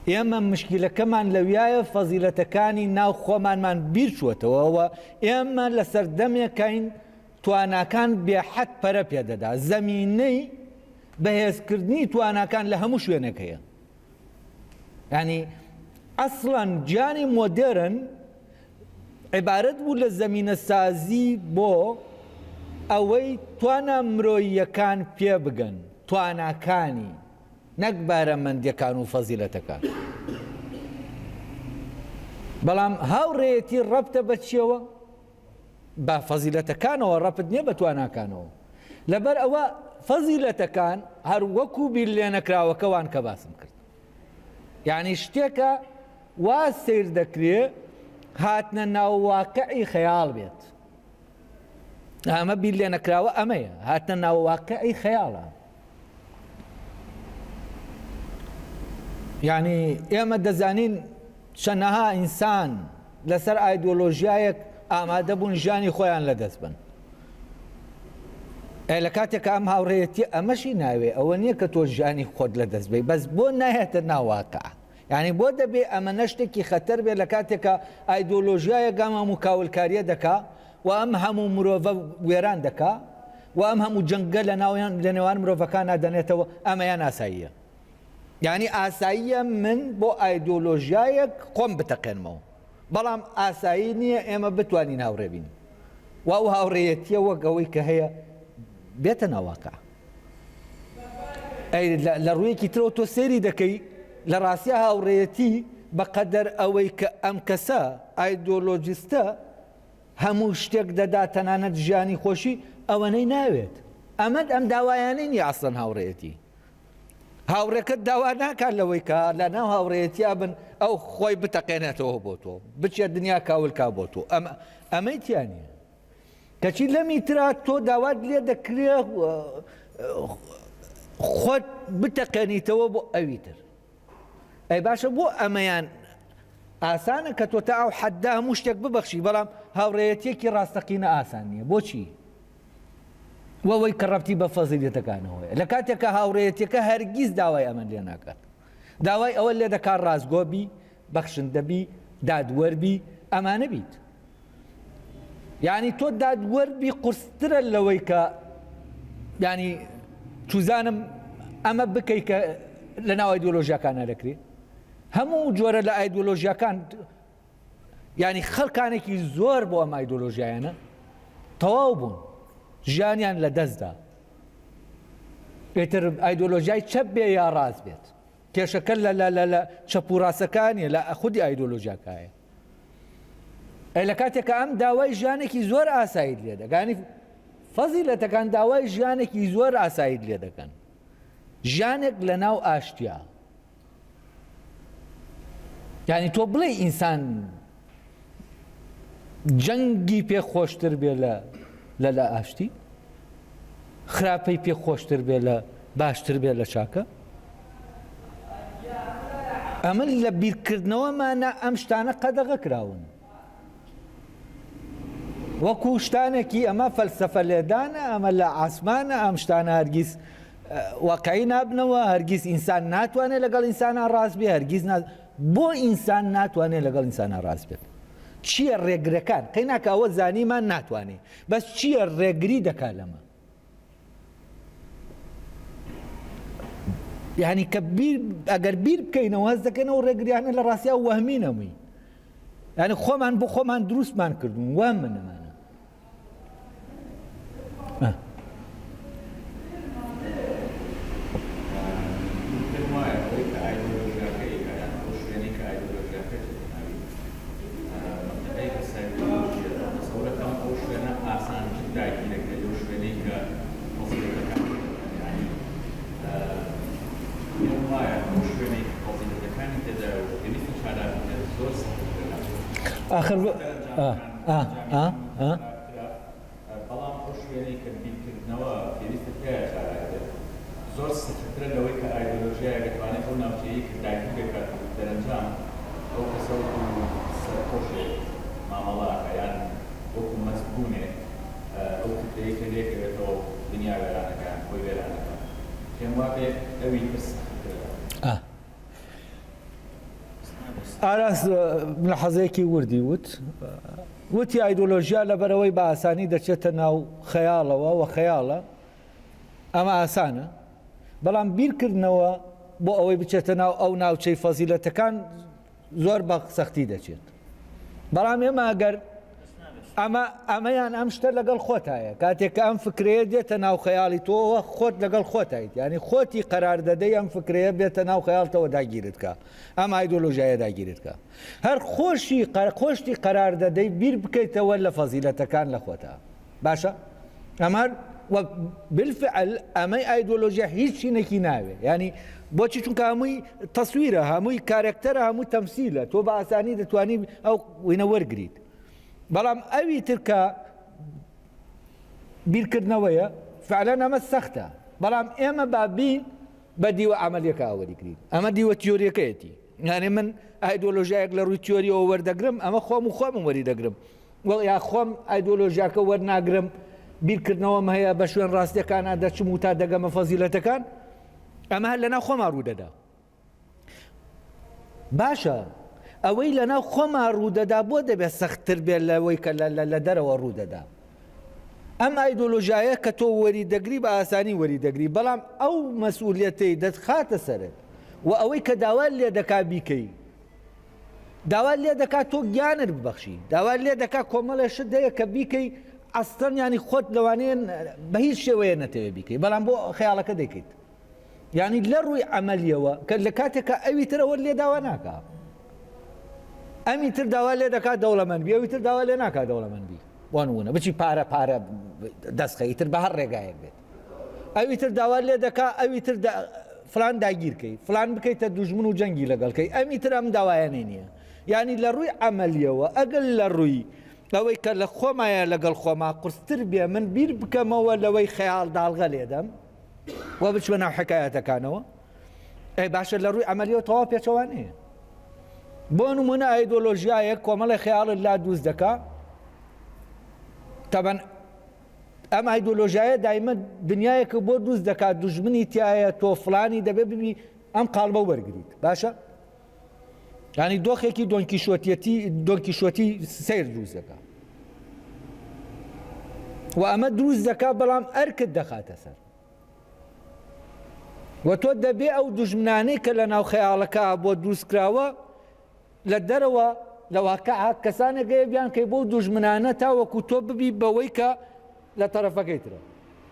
ئێمە مشکلەکەمان لەویایە فەزیلەتەکانی ناو خۆمانمان بیر چووەتەوە ئێمە لە سەردەمێکین تواناکان بێحەد پەرە پێدەدا زەمینەی بەهێزکردنی تواناکان لە هەموو شوێنێک هەیە ینی ئەسڵەن گیانی مۆدێرن عیبارەت بوو لە زەمینە سازی بۆ ئەوەی توانە مرۆییەکان پێ بگەن تواناکانی نەک بارەمەندیەکان و فەزیلەتەکان بەڵام هاوڕێیەتی ڕەبتە بە چیەوە بە فەزیلەتەکانەوە ڕەبت نییە بە تواناکانەوە لەبەر ئەوە فەزیلەتەکان هەر وەکو بیر لێ نەکراوەکەوان کە باسم کرد یعنی شتێکە وا سیر دەکرێ هاتنە ناوواقعی خەیاڵ بێت ئەمە بیر لێ نەکراوە ئەمەیە هاتنە ناوواقعی خەیاڵە یعنی ئێمە دەزانین چەندەها ئینسان لەسەر ئایدۆلۆژیایەک ئامادە بوون ژیانی خۆیان لەدەست بن لە کاتێکە ئەم هاوڕێیەتی ئەمەشی ناوێ ئەوە نییە کە تۆ ژیانی خۆت لەدەست بێ بەس بۆ نایێتە ناواقع یعنی بۆ دەبێ ئەمە نەشتێکی خەتەر بێت لە کاتێکە ئایدۆلۆژیایە گام هەموو کاولکاریە دەکا و ئەم هەموو مرۆڤە وێران دەکا و ئەم هەموو جەنگە لە نێوان مرۆڤەکانە دەنێتەوە ئەمەیان ئاساییە یعنی ئاساییە من بۆ ئایدۆلۆژیایەک خۆم بتەقێنمەوە بەڵام ئاسایی نییە ئێمە بتوانین هاوڕێ بین و ئەو هاوڕێیەتیە وەک ئەوەی کە هەیە بێتە ناواقع لە ڕوویەکی ترەوە تۆ سێری دەکەی لە ڕاستیە هاوڕێیەتی بەقەدەر ئەوەی کە ئەم کەسە ئایدۆلۆجیستە هەموو شتێک دەدا تەنانەت ژیانی خۆشی ئەوەنەی ناوێت ئەم داوایانەی نیە ئەسڵەن هاوڕێیەتی هاوڕێکت داوا ناکات لەوەی کە لە ناو هاوڕێیەتیا بن ئەو خۆی بتەقێنێتەوە بۆ تۆ بچێ دنیا کاولکا بۆ تۆ ئەمەی تیانە کەچی لەمی ترا تۆ داوات لێ دەکرێ خۆت بتەقێنیتەوە بۆ ئەوی تر ئەی باشە بۆ ئەمەیان ئاسانە کە تۆ تا ئەو حەددا هەموو شتێک ببەخشی بەڵام هاوڕێیەتێکی ڕاستەقینە ئاسان نییە بۆچی وەوەی کە ڕەبتی بە فەزیلەتەکانەوەیە لە کاتێکە هاوڕێیەتەکە هەرگیز داوای ئەمە لێ ناکات داوای ئەوە لێ دەکات ڕازگۆبی بەخشندەبی دادوەربی ئەمانە بیت یعنی تۆ دادوەربی قورسترە لەوەی کە ینی توزانم ئەمە بکەی کە لە ناو ئایدۆلۆژیاکانە دەکرێت هەموو جۆرە لە ئایدۆلۆژیاکان ینی خەڵکانێکی زۆر بۆ ئەم ئایدۆلۆژیایانە تەواو بوون ژیانیان لە دەستدا ئێتر ئایدۆلۆژیای چەپ بێ یا ڕاست بێت کێشەکە لە چەپ و ڕاستەکانیە لە خودی فەزیلەتەکان داوای ژیانێکی زۆر ئاسایید لێ دەکەن، ژیانێک لە ناو ئاشتیا. یعنی تۆ بڵێ ئینسان جەنگی پێ خۆشتر بێ لە ئاشتی، خراپەی پێ خۆشتر بێ لە باشتر بێ لە چاکە. ئەمە لە بیرکردنەوەمانە ئەم شتانە قەدەغە کراون، وەکو شتانێکی ئەمە فەلسەفە لێدانە، ئەمە لە ئاسمانە، ئەم شتانە هەرگیز واقعی نابنەوە، هەرگیز ئینسان ناتوانێت لەگەڵ ئینسانە ڕاست بێ، هەرگیز بۆ ئینسان ناتوانێت لەگەڵ ئینسانە ڕاست بێت. چییە ڕێگرەکان؟ قەی ناکە ئەوە زانیمان ناتوانێت، بەس چییە ڕێگری دەکات لەمە؟ یعنی کە ئەگەر بیر بکەینەوە هەست دەکەنەوە ڕێگریانە لە ڕاستیا وەهمی نەمووی، یعنی خۆمان بۆ خۆمان دروستمان کردوون، وەم منەمانە. آخر بەڵام ئەو شوێنەی کە بیرکردنەوە پێویستە پێیە چارەکرێت زۆر سەختترە لەوەی کە ئایدۆلۆژیایە دەتوانێت ئەو ناوچەیەی کە داگیر بکات دەرەنجام ئەو کەسە وەکو سەرخۆشێ مامەڵاکە یان وەکو مەزبوونێ ئەو کتەیە کە لێکەوێتەوە دنیا وێرانەکان خۆی وێرانەکە پێم وا بێ ئەوی تر سەختترە. ئاراس لە حەزەیەکی وردی وتی ئایدۆلۆژیا لەبەرەوەی بە ئاسانی دەچێتە ناو خەیاڵەوە و خەیاڵە، ئەمە ئاسانە، بەڵام بیرکردنەوە بۆ ئەوەی بچێتە ناو ئەو ناوچەی فەزیلەتەکان زۆر بە سەختی دەچێت. بەڵام ئێمە ئەگەر ئەمەیان ئەم شتە لەگەڵ خۆتایە، کاتێک کە ئەم فکرەیە دێتە ناو خەیاڵی تۆوە خۆت لەگەڵ خۆتایت، ینی خۆتی قەرار دەدەی ئەم فکرەیە بێتە ناو خەیاڵتەوە داگیرت کە، ئەم ئایدۆلۆژیایە داگیرت کە، هەر خۆشتی قەرار دەدەی بیر بکەیتەوە لە فەزیلەتەکان لە خۆتە. باشە؟ ئەمە بالفعل ئەمەی ئایدۆلۆژیا هیچ شینێکی ناوێ، ینی بۆچی چونکە هەمووی تەسویرە، هەمووی کارێکتەرە، هەموو تەمسیلە، تۆ بە ئاسانی دەتوانی ئەو وینە وەرگریت. بەڵام ئەوی ترکە بیرکردنەوەیە فعلەن ئەمە سەختە، بەڵام ئێمە بابین بە دیوە عملیەکە ئاوەریگرین، ئەمە دیوە تیۆریەکەیەتی، یعنی من ئایدۆلۆژیایەک لە ڕووی تیۆریەوە وەردەگرم، ئەمە خۆم وەری دەگرم، وەڵ یا خۆم ئایدۆلۆژیاکە وەرناگرم، بیرکردنەوەم هەیە بە شوێن ڕاستیەکانە دەچم و تا دەگەمە فەزیلەتەکان، ئەمە هەر لەناو خۆمان ڕوودەدا. باشە، ئەوەی لەناو خۆمان ڕوودەدا بۆ دەبێت سەختتر بێت لەوەی کە لە دەرەوە ڕوودەدا. ئەم ئایدۆلۆژیایە کە تۆ وەری دەگری بە ئاسانی وەری دەگری، بەڵام ئەو مەسئولیەتەی دەخاتە سەرت و ئەوەی کە داوا لێ دەکا بیکەی، داوا لێ دەکات تۆ گیانت ببەخشی، داوا لێ دەکات کۆمەڵێ شت هەیە کە بیکەی ئەستەن ینی خۆت لەوانەیە بە هیچ شێوەیە نەتەوێت بیکەی، بەڵام بۆ خەیاڵەکە دەکەیت، یعنی لە ڕووی عەمەلیەوە کە لە کاتێکە ئەوی ترەوە لێ داوا ناکا، ئەمی تر داوا لێ دەکات دەوڵەمەند بی، ئەوی تر داوا لێ ناکات دەوڵەمەند بی، بۆ نمونە بچی پارە دەستخەی تر بە هەر ڕێگایەک بێت، ئەوی تر داوا لێ دەکات ئەوی تر فلان داگیرکەی، فلان بکەیتە دوژمن و جەنگی لەگەڵکەی، ئەمی تر ئەم داوایانەی نییە. یعنی لە ڕووی عەمەلیەوە ئەگەر لە ڕووی ئەوەی کە لە خۆمایە لەگەڵ خۆما قورستر بێ، من بیر بکەمەوە لەوەی خەیاڵ داڵغە لێدەم و بچمە ناو حکایەتەکانەوە، ئەی باشە لە ڕووی عەمەلیەوە تەواو پێچەوانەیە. بۆ نمونە ئایدۆلۆژیایەک کۆمەڵی خەیاڵت لا دروست دەکا، تەبەن ئەم ئایدۆلۆژیایە دایمە دنیایەکە بۆ دروست دەکات، دوژمنی تایە، تۆ فلانی دەبێت ببی ئەم قاڵبە وەرگریت، باشە؟ ینی دۆخێکی دۆنکیشۆتی سیر دروست دەکات و ئەمە دروست دەکات، بەڵام ئەرکت دەخاتە سەر و تۆ دەبێ ئەو دوژمنانەی کە لە ناو خەیاڵەکە بۆ دروست کراوە لە دەرەوە لە واقعە کەسانێک گەیەبیان کەی بۆ دوژمنانە تاوەکو تۆ ببی بەوەی کە لە تەرەفەکەی ترە،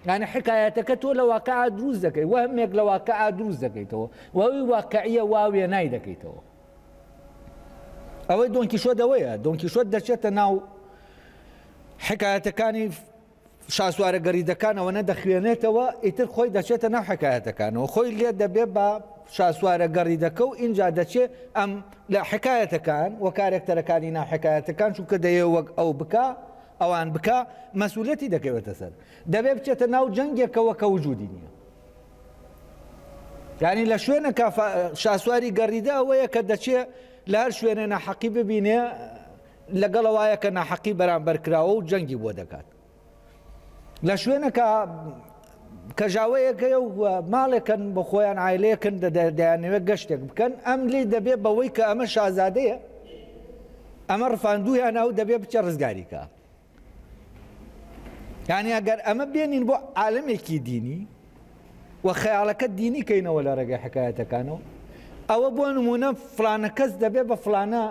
یعنی حکایەتەکە تۆ لە واقعە دروست دەکەی، وەهمێک لە واقعە دروست دەکەیتەوە، وەوەی واقعیە واوێ نای دەکەیتەوە. ئەوەی دۆنکیشۆت ئەوەیە، دۆنکیشۆت دەچێتە ناو حکایەتەکانی شاسوارە گەریدەکانەوە نەدەخوێنێتەوە ئیتر خۆی دەچێتە ناو حکایەتەکانەوە خۆی لێ دەبێ بە شاسوارە گەڕیدەکە و اینجا دەچێت ئەم لە حکایەتەکان و کارێکتەرەکانی ناو حکایەتەکان چونکە دەیە وەک ئەو بکە ئەوان بکە مەسئولیەتی دەکەوێتە سەر دەبێ بچێتە ناو جەنگێکەوە کە وجودی نییە یعنی لە شوێنەکە شاسواری گەڕیدە ئەوەیە کە دەچێت لە هەر شوێنە ناحەقی ببینێ لەگەڵەوەیە کە ناحەقی بەرامبەر کراوە و جەنگی بۆ دەکات لە شوێنەکە کەژاوەیەکەیە و ماڵێکن بە خۆیان عایلەیەکن دەیانەوێت گەشتێک بکەن ئەم لێ دەبێ بەوەی کە ئەمە شازادەیە ئەمە ڕفاندوویان ناو دەبێ بچە ڕزگاریکە یعنی ئەگەر ئەمە بێنین بۆ عالەمێکی دینی و خەیاڵەکە دینی کەینەوە لە ڕێگەی حکایەتەکانەوە ئەوە بۆ نمونە فلانە کەس دەبێ بە فلانە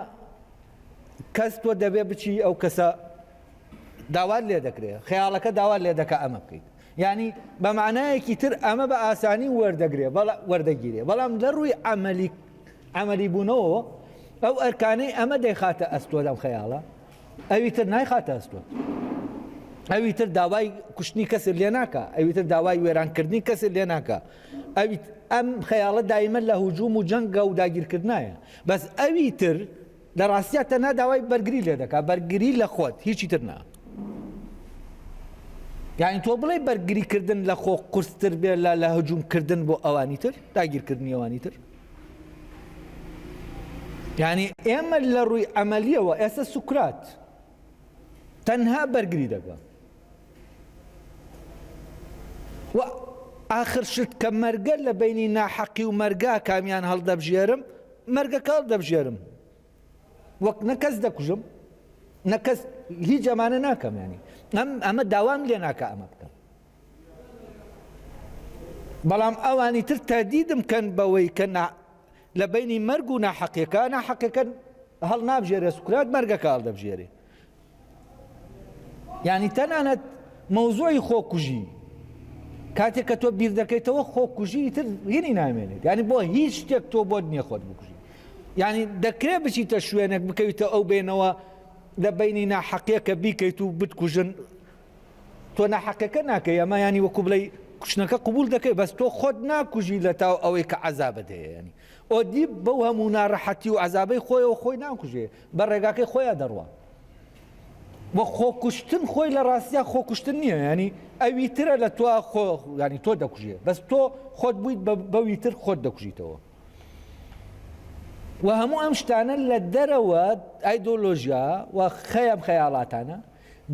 کەس تۆ دەبێ بچی ئەو کەسە داوات لێ دەکرێت خەیاڵەکە داوات لێ دەکە ئەمە بکەیت یعنی بە معنایەکی تر ئەمە بە ئاسانی وەردەگیرێ بەڵام لە ڕووی عملی بوونەوە ئەو ئەرکانەی ئەمە دەیخاتە ئەستۆ لەم خەیاڵە ئەوی تر نایخاتە ئەستۆ ئەوی تر داوای کوشتنی کەسر لێ ناکە ئەوی تر داوای وێرانکردنی کەسر لێ ناکە ئەم خەیاڵە دایمە لە هوجوم و جەنگە و داگیرکردنایە بەس ئەوی تر لە ڕاستیە تەنها داوای بەرگری لێ دەکات بەرگری لە خۆت هیچی تر نا یعنی تۆ بڵێ بەرگریکردن لە خۆ قورستر بێ لە هجوومکردن بۆ ئەوانی تر داگیرکردنی ئەوانی تر یعنی ئێمە لە ڕووی ئەمەلیەوە ئێستا سوکرات تەنها بەرگری دەکات و آخر شت کە مەرگە لە بینی ناحەقی و مەرگا کامیان هەڵدەبژێرم مەرگەکە هەڵدەبژێرم وەک نەکەس دەکوژم نەکەس هیچ ئەمانە ناکەم ینی ئەمە داوام لێ ناکە ئەمە بکەم بەڵام ئەوانی تر تەدیدم کەن بەوەی کە لە بینی مەرگ و ناحەقیەکە هەڵ نابژێرێ سوکرات مەرگەکە هەڵدەبژێرێ یعنی تەنانەت مەوزوعی خۆکوژی کاتێک کە تۆ بیر دەکەیتەوە خۆکوژی تر هینی نامێنێت یعنی بۆ هیچ شتێک تۆ بۆ نییە خۆت بکوژی یعنی دەکرێت بچیتە شوێنێک بکەویتە ئەو بێنەوە لە بینی ناحەقیەکە بیکەیت و بتکوژن تۆ ناحەقەکە ناکەی ئەمە ینی وەکو بڵێ کوشتنەکە قبول دەکەی بەس تۆ خۆت ناکوژی لە تاو ئەوەی کە عەزابت هەیە ینی ئۆدی بەو هەموو ناڕەحەتی و عەزابەی خۆیەوە خۆی ناکوژێ بە ڕێگاکەی خۆیان دەڕوا وە خۆکوشتن خۆی لە ڕاستیە خۆکوشتن نییە ینی ئەوی ترە لە تۆ ینی تۆ دەکوژێ بەس تۆ خۆت بوویت بەوی تر خۆت دەکوژیتەوە و هەموو ئەم شتانە لە دەرەوە ئایدۆلۆژیا و خەیەم خەیاڵاتانە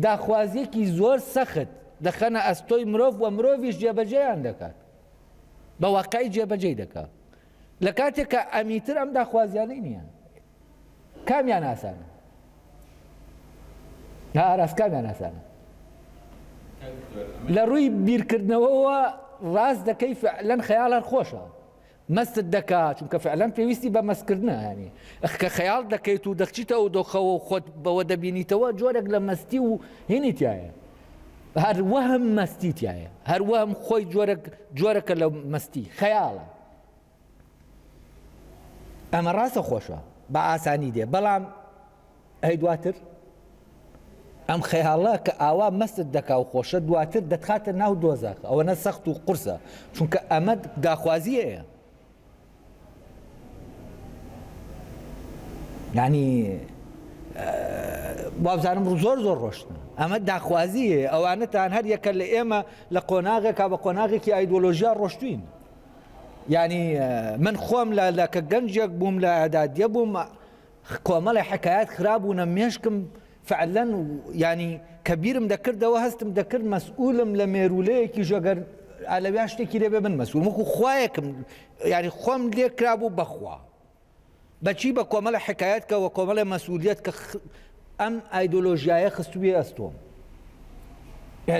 داخوازیەکی زۆر سەخت دەخەنە ئەستۆی مرۆڤ و مرۆڤیش جێبەجێیان دەکات بە واقعی جێبەجێی دەکات لە کاتێک کە ئەمیتر ئەم داخوازیانەی نییە کامیان ئاسانە ڕاست کامیان ئاسانە لە ڕووی بیرکردنەوەەوە ڕاست دەکەی فعلەن خەیاڵان خۆشە مەستت دەکات چونکە فعلەن پێویستی بە مەستکردنە ینی کە خەیاڵ دەکەیت و دەخچیتەوە و دۆخەوە و خۆت بەوە دەبینیتەوە جۆرێک لە مەستی و هینی تایە هەر وەهم مەستی تایە هەر وەهم خۆی جۆرەکە لە مەستی خەیاڵە ئەمە ڕاستە خۆشە بە ئاسانی دێ بەڵام ئەی دواتر ئەم خەیاڵە کە ئاوا مەستت دەکا و خۆشە دواتر دەتخاتە ناو دۆزەخ ئەوەنە سەخت و قورسە چونکە ئەمە داخوازیەیە یعنی وابزانم زۆر ڕۆشتن ئەمە داخوازیە ئەوانەتان هەر یەکە لە ئێمە لە قۆناغێکا بە قۆناغێکی ئایدۆلۆژیا ڕۆشتوین یعنی من خۆم لە کە گەنجێک بووم لە ئەدادیە بووم کۆمەڵی حکایات خراببوونە مێشکم فعلەن ینی کەبیرم دەکردەوە هەستم دەکرد مەسئولم لە مێرولەیەکی ژەگەر ئالەویا شتێکی لێ بێ من مەسئول وەکو خوایەکم ینی خۆم لێ کرابوو بەخوا بەچی بە کۆمەڵە حکایەتکەوە کۆمەڵی مەسئولیت کە ئەم ئایدۆلۆژیایە خستوویە ئەستۆم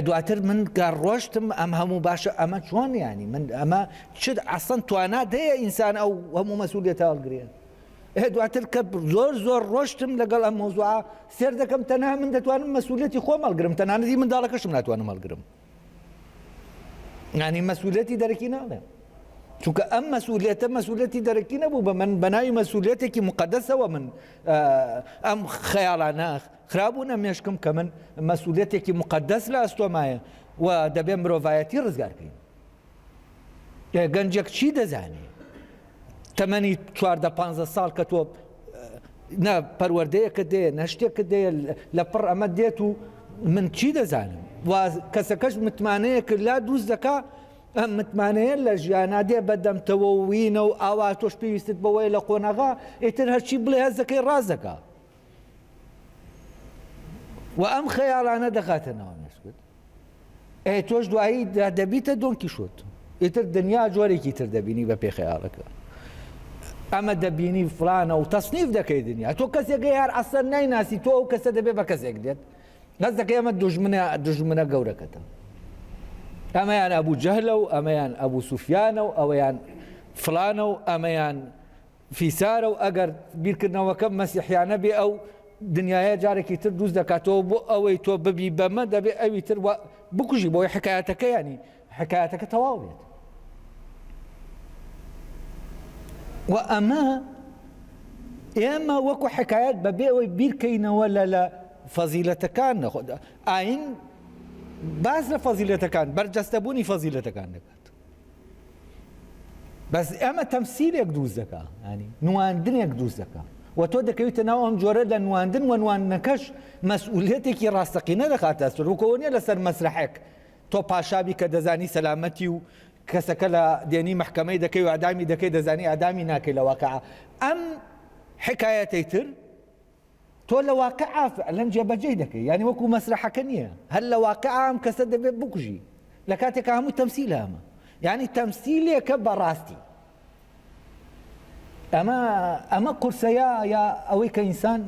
دواتر من گەڕۆشتم ئەم هەموو باشە ئەمە چۆن ینی من ئەمە چ ئەسەن توانات هەیە ئینسان ئەو هەموو مەسئولیەتە هەڵگرێن دواتر کە زۆر ڕۆشتم لەگەڵ ئەم مۆزوعە سێر دەکەم تەنها من دەتوانم مەسئولیەتی خۆم هەڵگرم تەنانەتی منداڵەکەشم ناتوانم هەڵگرم ینی مەسئولیەتی دەرەکی ناڵێ چونکە ئەم مەسئولیەتی دەرەکی نەبوو بە من بەناوی مەسئولیەتێکی مقەدەسەوە من ئەم خەیاڵانە خرابوو نەمێشکم کە من مەسئولیەتێکی مقدس لە ئەستۆمایە و دەبێ مرۆڤایەتی ڕزگارکەین. گەنجێک چی دەزانێ تەمەنی 14-15 ساڵ کە تۆ نە پەروەردەیەکە دێ نە شتێکە دێ لە پڕ ئەمە دێت و من چی دەزانم کەسەکەش متمانەیە کرد لا دروست دەکا ئەم متمانەیە لە ژیانە دێ بەدەمتەوە و وینە و ئاوا تۆش پێویستت بەوەی لە قۆنەغا ئیتر هەرچی بڵێ هەز دەکەی ڕاست دەکا و ئەم خەیاڵانە دەخاتەنەوە مێشکت تۆش دوایی دەبیتە دۆنکی شۆت ئیتر دنیا جۆرێکی تر دەبینی بە پێ خەیاڵەکە ئەمە دەبینی فلانە و تەسنیف دەکەی دنیا تۆ کەسێکە یار ئەسەر نایناسی تۆ ئەو کەسە دەبێ بە کەسێک دێت هەز دەکەی ئەمە دوژمنە گەورەکەتە ئەمەیان ئەبوو جەهلە و ئەمەیان ئەبوو سوفیانە و ئەوەیان فلانە و ئەمەیان فیسارە و ئەگەر بیرکردنەوەکە مەسیحیانە بێ ئەو دنیاە جارێکی تر دروست دەکاتەوە بۆ ئەوەی تۆ ببی بەمە دەبێ ئەوی تر بکوژی بۆی حکایەتەکە ینی حکایەتەکە تەواو بێت و ئەمە ئێمە وەکو حکایەت بەبێ ئەوەی بیرکەینەوە لە فەزیلەتەکان نەخۆ ئاین باز لە فەزیلەتەکان بەرجەستەبوونی فەزیلەتەکان دەکات بەس ئەمە تەمسیلێک دروست دەکا ینی نواندنێک دروست دەکا و تۆ دەکەویتە ناو ئەم جۆرە لە نواندن و نواندنەکەش مەسئولیەتێکی ڕاستەقینە دەخاتە سەر وەکەوە نییە لەسەر مەسرحێک تۆ پاشابی کە دەزانی سەلامەتی و کەسەکە لە دێنی محکەمەی دەکەی و ئادامی دەکەی دەزانی ئادامی ناکەی لە واقعە ئەم حکایەتەی تر تۆ لە واقعە فعلەن جێبەجێی دەکەی ینی وەکو مەسرحەکە نییە هەر لە واقعە ئەم کەسە دەبێت بکوژی لە کاتێکە هەموو تەمسیلە ئەمە ینی تەمسیلێکە بەڕاستی ئەمە قورسەیە یا ئەوەی کە ئینسان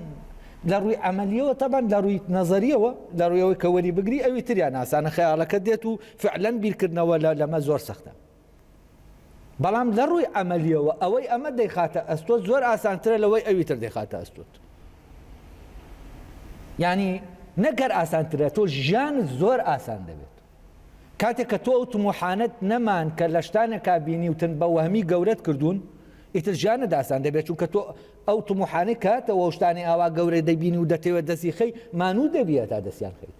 لە ڕووی عملیەوە تەبەن لە ڕووی نەزەریەوە لە ڕوویەوەی کە وەری بگری ئەوی تریان ئاسانە خەیاڵەکە دێت و فعلەن بیرکردنەوە لەمە زۆر سەختە بەڵام لە ڕووی عملیەوە ئەوەی ئەمە دەیخاتە ئەستۆت زۆر ئاسانترە لەوەی ئەوی تر دەیخاتە ئەستۆت ینی نەگەر ئاسانترە تۆ ژیانت زۆر ئاسان دەبێت کاتێک کە تۆ ئەو تموحانەت نەمان کە لە شتانێکا بینی وتن بە وەهمی گەورەت کردوون ئیتر ژیانت ئاسان دەبێت چونکە تۆ ئەو تموحانەی کاتەوە شتانی ئاوا گەورەی دەبینی و دەتەوێت دەستی خەی مانوو دەبیە تا دەستیان خەیت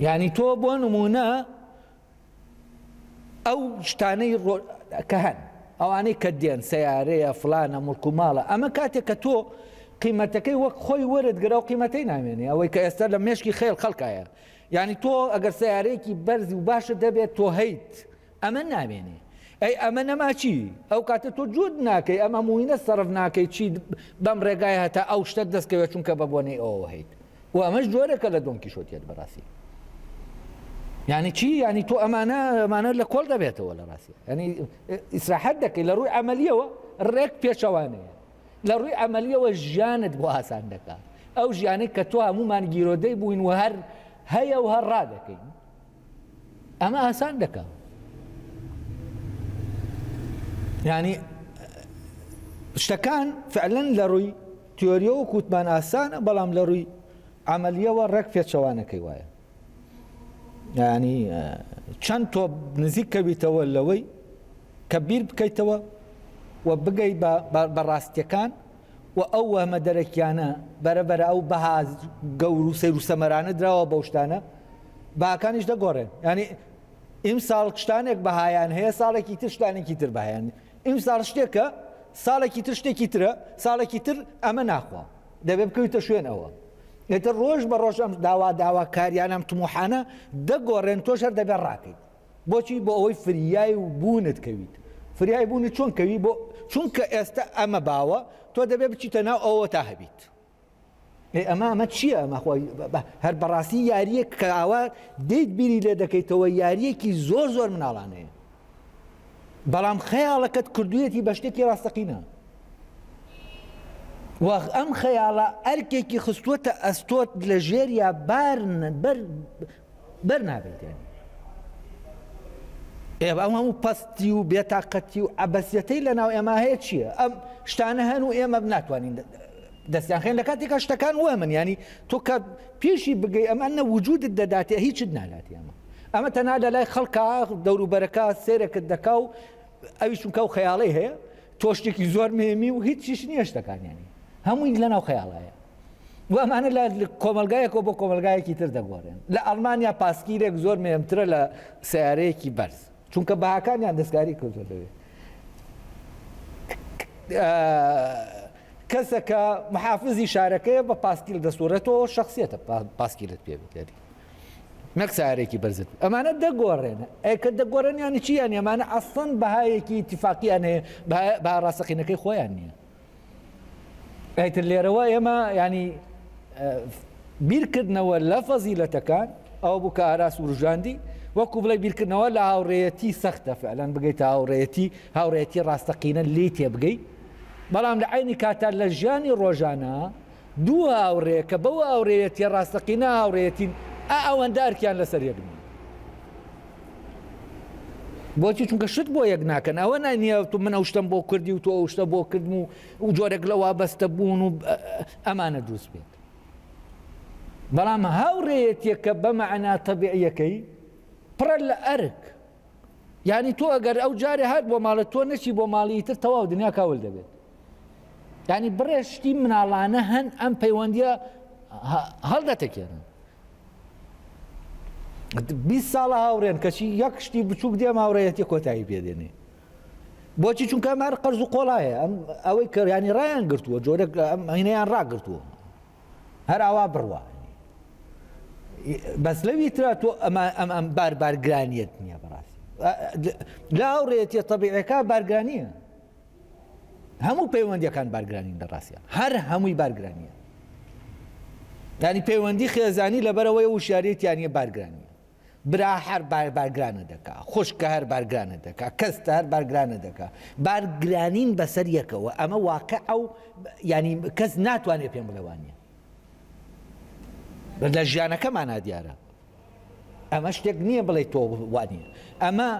ینی تۆ بۆ نمونە ئەو شتانەی کە هەن ئەوانەی کە دێن سەیارەیە فلانە مڵک و ماڵە ئەمە کاتێک کە تۆ قیمەتەکەی وەک خۆی وەرتگرە و قیمەتەی نامێنێ ئەوەی کە ئێستا لە مێشکی خێڵ خەڵکایە ینی تۆ ئەگەر سیارەیەکی بەرزی و باشە دەبێت تۆ هەیت ئەمە نامێنێ ئەی ئەمە نەما چی ئەو کاتە تۆ جود ناکەی ئەمە موینە سەرف ناکەی چی بەم ڕێگای هەتا ئەو شتە دەستکەوێت چونکە بە بۆنەی ئەوە هەیت و ئەمەش جۆرێکە لە دۆنکی شۆتیت بەڕاستی ینی چی ینی تۆ ئەمانە لە کۆڵ دەبێتەوە لە ڕاستی ینی ئیسراحەت دەکەی لە ڕووی عملیەوە ڕێک پێچەوانەیە لە ڕووی عملیەوە ژیانت بۆ ئاسان دەکات ئەو ژیانەی کە تۆ هەمومان گیرۆدەی بووین و هەر هەیە و هەر ڕادەکەین ئەمە ئاسان دەکات ینی شتەکان فعلەن لە ڕووی تیۆریەوە کووتمان ئاسانە بەڵام لە ڕووی عملیەوە ڕێک پێچەوانەکەی وایە ینی چەند تۆ نزیک کەویتەوە لەوەی کە بیر بکەیتەوە و بگەی بە ڕاستیەکان و ئەو وەهمە دەرەکیانە بەرەبەر ئەو بەها گەور و سەیر و سەمەرانە درراوە بەو شتانە باکانیش دەگۆڕێن ینی ئیمساڵ شتانێک بەهایان هەیە ساڵێکی تر شتانێکی تر بەهایان ئیمساڵ شتێکە ساڵێکی تر شتێکی ترە ساڵێکی تر ئەمە ناخوا دەبێ بکەویتە شوێن ئەوە ئێتر ڕۆژ بە ڕۆژ ئەم داواکاریان ئەم تموحانە دەگۆڕێن تۆش هەر دەبێت ڕاکەیت بۆچی بۆ ئەوەی فریای و بوونت کەویت فریای بوونت چۆن کەوی بۆ چونکە ئێستا ئەمە باوە تۆ دەبێت بچیتە ناو ئەوە تا هەبیت ئەمە چییە ئەمە هەر بەڕاستی یاریەک کە ئاوا دەیت بیری لێ دەکەیتەوە یاریەکی زۆر زۆر مناڵانەیە بەڵام خەیاڵەکەت کردوویەتی بە شتێکی ڕاستەقینە و ئەم خەیاڵە ئەرکێکی خستووەتە ئەستۆت لە ژێریا بەر نابێت ئەم هەموو پەستی و بێتاقەتی و عەبەسیەتەی لە ناو ئێمە هەیە چییە ئەم شتانە هەن و ئێمە ناتوانین دەستیان خێن لە کاتێکە شتەکان وە من ینی تۆ کە پێشی بگەی ئەمە وجودت دەداتێ هیچت نالاتی ئەمە تەنها لە لای خەڵکا دەوروبەرەکە سێرێکت دەکا و ئەوی چونکە و خەیاڵی هەیە تۆ شتێکی زۆر مهمی و هیچیش نییە شتەکان ینی هەمووی لەناو خەیاڵایە وامانە لە کۆمەلگایەکەوە بۆ کۆمەلگایەکی تر دەگۆڕێن لە ئەڵمانیا پاسکیرێک زۆر مێمترە لە سیارەیەکی بەرز چونکە بەهاکانیان دەستکاری کردو دەوێت کەسەکە محافزی شارەکەیە بە پاسکیل دەسوورێتەوە شخصیەتە پاسکیلت پێ بێت نەک سیارێکی بەرزت ئەمانە دەگۆڕێنە ئەکە دەگۆڕێنیانی چیان ئەمانە ئەسڵەن بەهایەکی ئیتیفاقییان هەیە بە ڕاستەقینەکەی خۆیان نییە ئەیتر لێرەوە ئێمە ینی بیرکردنەوە لە فەزیلەتەکان ئەو بوو کە ئاراس وروژاندی وەکو بڵێ بیرکردنەوە لە هاوڕێیەتی سەختە فعلەن بگەیتە هاوڕێیەتی ڕاستەقینە لێ تێبگەی بەڵام لە عینی کاتە لە ژیانی ڕۆژانە دوو هاوڕێ کە بەو هاوڕێیەتی ڕاستەقینە هاوڕێیەتین ئەوەندارکیان لەسەر یەکن بۆچی چونکە شت بۆ یەک ناکەن ئەوە نانیە تو من ئەو شتم بۆ کردی و تۆ ئەو شتە بۆ کردم و جۆرێک لە وابەستە بوون و ئەمانە دروست بێت بەڵام هاوڕێیەتێکە بەمەعنا تەبیعیەکەی پڕە لە ئەرک یعنی تۆ ئەگەر ئەو جارێ هات بۆ ماڵە تۆ نەچی بۆ ماڵی تر تەواو دنیا کاول دەبێت یعنی بڕێ شتی مناڵانە هەن ئەم پەیوەندیە هەڵدەتەکێنن 20 ساڵە هاوڕێن کەچی یەک شتی بچووک دێم هاوڕێیەتی کۆتایی پێدێنێ بۆچی چونکە ئەمار قەرز و قۆڵایە ئەوەی کەڕیانی ڕایان گرتووە جۆرێک هینەیان ڕاگرتووە هەر ئاوا بڕوە بەس لەوی ترا تۆ ئەم بارگرانیت نییە بەڕاستی لە هاوڕێیەتی تەبیعیەکە بارگرانیە هەموو پەیوەندیەکان بارگرانین لە ڕاستیان هەر هەمووی بارگرانیە ینی پەیوەندی خێزانی لەبەرەوەی وشارێتیانە بارگرانیە برا هەر بارگرانە دەکا خوشکە هەر بارگرانە دەکا کەستە هەر بارگرانە دەکا بارگرانین بەسەر یەکەوە ئەمە واقع ئەو ینی کەس ناتوانێت پێم بڵێوانە لە ژیانەکەمانە دیارە ئەمە شتێک نییە بڵێ تۆ وانە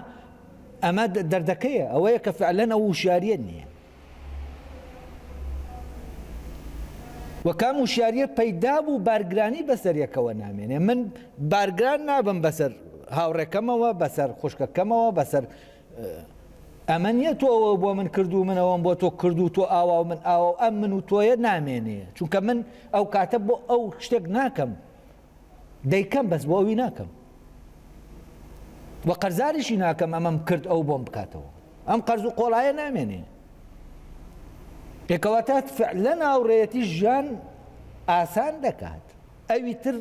ئەمە دەردەکەیە ئەوەیە کە فعلەن ئەو وشاریە نییە وەکام وشاریە پەیدا بوو بارگرانی بەسەر یەکەوە نامێنێ من بارگران نابم بەسەر هاوڕێکەمەوە بەسەر خوشکەکەمەوە بەسەر ئەمە نییە تۆەوە بۆ من کردو منەوەم بۆ تۆ کردو تۆ ئاوا و من ئاوا ئەم من و تۆیە نامێنێ چونکە من ئەو کاتە بۆ ئەو شتێک ناکەم دەیکەم بەس بۆ ئەوی ناکەم وە قەرزاریشی ناکەم ئەمەم کرد ئەو بۆم بکاتەوە ئەم قەرز و قۆڵایە نامێنێ پێکەواتات فعلەن هاوڕێیەتی ژیان ئاسان دەکات ئەوی تر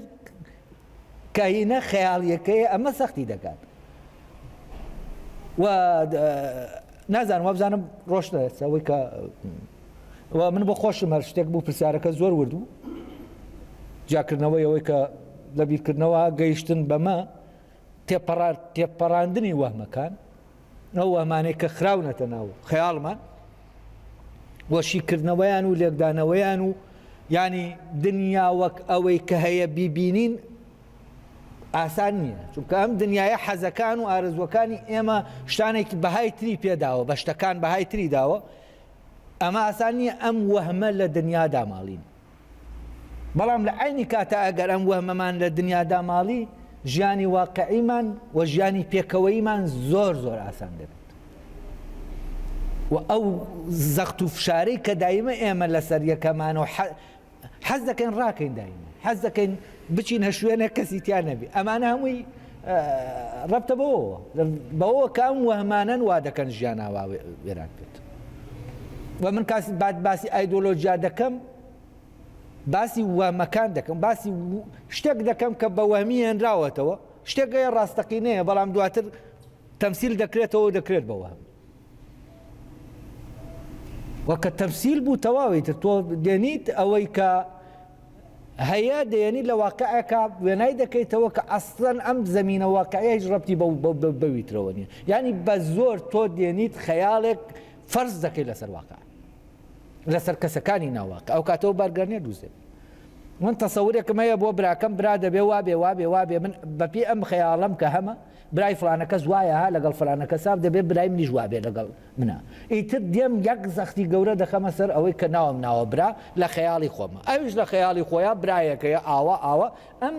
کەهینە خەیاڵیەکەیە ئەمە سەختی دەکات و نازانم وە بزانم ڕۆشتە ئەوەی کە من بۆ خۆشم هەر شتێک بوو پرسیارەکە زۆر وردوو جاکردنەوەی ئەوەی کە لە بیرکردنەوە گەیشتن بەمە تێپەڕاندنی وەهمەکان ئەو وەهمانەی کە خراونەتە ناو خەیاڵمان وەشیکردنەوەیان و لێکدانەوەیان و ینی دنیا وەک ئەوەی کە هەیە بیبینین ئاسان نییە چونکە ئەم دنیاە حەزەکان و ئارزوەکانی ئێمە شتانێکی بەهای تری پێداوە بە شتەکان بەهای تری داوە ئەمە ئاسان نییە ئەم وەهمە لە دنیادا ماڵین بەڵام لە عینی کاتە ئەگەر ئەم وەهمەمان لە دنیادا ماڵی ژیانی واقعیمان و ژیانی پێکەوەیمان زۆر زۆر ئاسان دەبێت و ئەو زەخت و فشارەی کە دایمە ئێمە لەسەر یەکەمانەوە حەز دەکەین ڕاکەین دایمە حەز دەکەین بچینە شوێنە کەسی تیان نەبی ئەمانە هەمووی ڕەبتە بەوە کە ئەم وەهمانەن وا دەکەن ژیان ئاوا وێران بێت و من باسی ئایدۆلۆژیا دەکەم باسی وەهمەکان دەکەم باسی شتێک دەکەم کە بە وەهمی هێنراوەتەوە شتێکگەیە ڕاستەقینەیە بەڵام دواتر تەمسیل دەکرێتەوە دەکرێت بە وەهم وەکە تەمسیل بوو تەواوی تر تۆ دێنیت ئەوەی کە هەیە دێنی لە واقعەکە وێنای دەکەیتەوە کە ئەسڵەن ئەم زەمینە واقعەیە هیچ ڕەبتی بەویترەوە نییە یعنی بە زۆر تۆ دێنیت خەیاڵێک فەرز دەکەی لەسەر واقع لەسەر کەسەکانی ناواقع ئەو کاتەوە بارگەرنیە دووزێت من تەسەورێکم هەیە بۆ براکەم برا دەبێ وابێ من بەپێ ئەم خەیاڵەم کە هەمە برای فلانەکەس وایە ها لەگەڵ فلانەکە ساف دەبێت برای منیش وابێ لەگەڵ منە ئیتر دێم یەک زەختی گەورە دەخەمە سەر ئەوەی کە ناوم ناوە برا لە خەیاڵی خۆمە ئەویش لە خەیاڵی خۆیان برایەکەیە ئاوە ئەم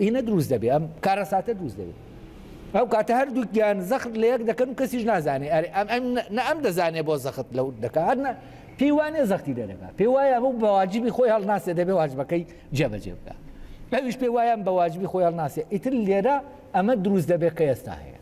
هینە دروست دەبێت ئەم کارەساتە دروست دەبێت ئەو کاتە هەردووکیان زەخت لە یەک دەکەن و کەسیش نازانێ ئەم دەزانێ بۆ زەخت لەو دەکات پێی وانێ زەختی دەرەکە پێی وایە بوو بە واجبی خۆی هەڵناسێ دەبێ واجبەکەی جێبەجێ بکە ئەویش پێی وایە بە واجبی خۆی هەڵناسێ ئیتر لێرە ئەمە دروست دەبێت کە ئێستا هەیە